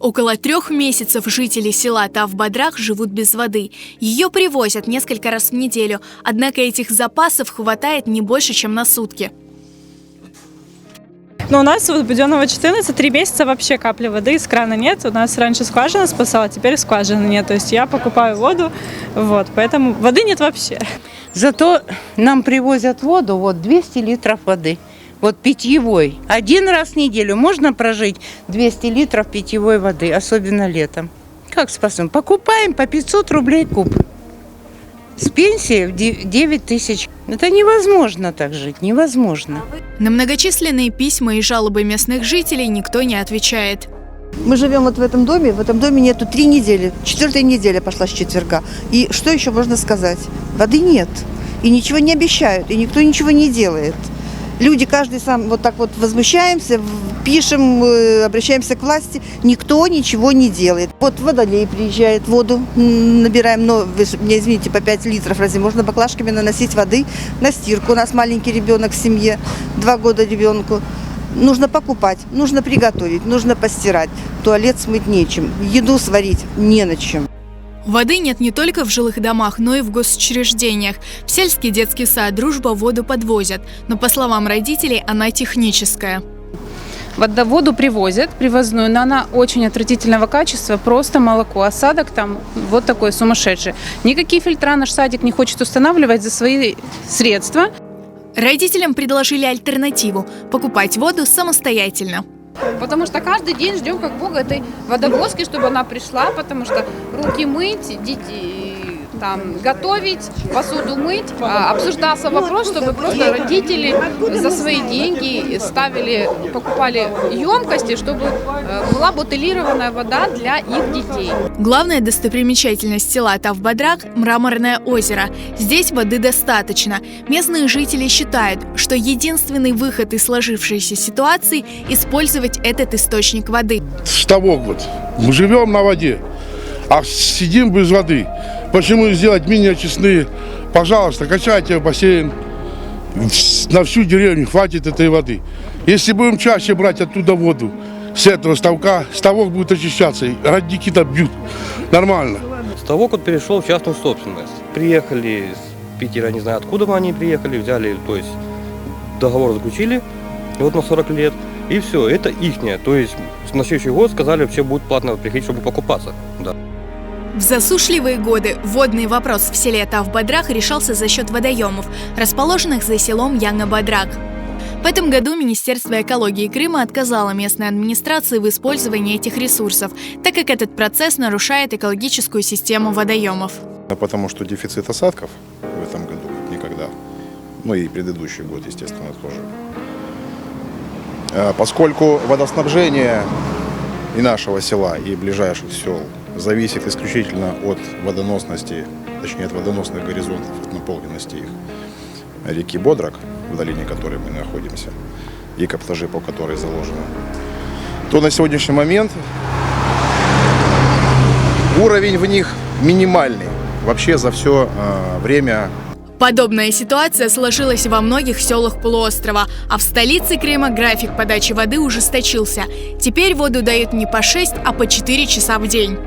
Около 3 месяцев жители села Тавбадрах живут без воды. Ее привозят несколько раз в неделю, однако этих запасов хватает не больше, чем на сутки. Но у нас у Буденного 14 3 месяца вообще капли воды из крана нет. У нас раньше скважина спасала, теперь скважины нет. То есть я покупаю воду, поэтому воды нет вообще. Зато нам привозят воду, 200 литров воды. Питьевой. 1 раз в неделю можно прожить 200 литров питьевой воды, особенно летом. Как спасем? Покупаем по 500 рублей куб. С пенсии в 9 тысяч. Это невозможно так жить, невозможно. На многочисленные письма и жалобы местных жителей никто не отвечает. Мы живем в этом доме нету 3 недели, 4-я неделя пошла с четверга. И что еще можно сказать? Воды нет, и ничего не обещают, и никто ничего не делает. Люди каждый сам возмущаемся, пишем, обращаемся к власти, никто ничего не делает. Водолей приезжает, воду набираем, но вы меня извините, по 5 литров, разве можно баклажками наносить воды на стирку? У нас маленький ребенок в семье, 2 года ребенку. Нужно покупать, нужно приготовить, нужно постирать, туалет смыть нечем, еду сварить не на чем. Воды нет не только в жилых домах, но и в госучреждениях. В сельский детский сад «Дружба» воду подвозят, но, по словам родителей, она техническая. Воду привозят, привозную, но она очень отвратительного качества, просто молоко. Осадок там такой сумасшедший. Никакие фильтра наш садик не хочет устанавливать за свои средства. Родителям предложили альтернативу – покупать воду самостоятельно. Потому что каждый день ждем как бога этой водовозки, чтобы она пришла, потому что руки мыть, готовить, посуду мыть. Обсуждался вопрос, чтобы просто родители за свои деньги покупали емкости, чтобы была бутылированная вода для их детей. Главная достопримечательность села Тавбадрах – Мраморное озеро. Здесь воды достаточно. Местные жители считают, что единственный выход из сложившейся ситуации – использовать этот источник воды. С того года мы живем на воде, а сидим без воды. Почему сделать мини-очистные? Пожалуйста, качайте бассейн. На всю деревню хватит этой воды. Если будем чаще брать оттуда воду, с этого ставка, ставок будет очищаться, и родники-то бьют. Нормально. Ставок перешел в частную собственность. Приехали с Питера, не знаю откуда они приехали, взяли, договор заключили на 40 лет, и все, это ихнее. То есть на следующий год сказали, вообще будет платно приходить, чтобы покупаться. Да. В засушливые годы водный вопрос в селе Тавбадрах решался за счет водоемов, расположенных за селом Янгабадрак. В этом году Министерство экологии Крыма отказало местной администрации в использовании этих ресурсов, так как этот процесс нарушает экологическую систему водоемов. Потому что дефицит осадков в этом году как никогда, и предыдущий год, естественно, тоже. Поскольку водоснабжение и нашего села, и ближайших сел зависит исключительно от водоносности, точнее от водоносных горизонтов, от наполненности их реки Бодрак, в долине которой мы находимся, и каптажи, по которой заложены, то на сегодняшний момент уровень в них минимальный вообще за все время. Подобная ситуация сложилась во многих селах полуострова, а в столице Крыма график подачи воды ужесточился. Теперь воду дают не по 6, а по 4 часа в день.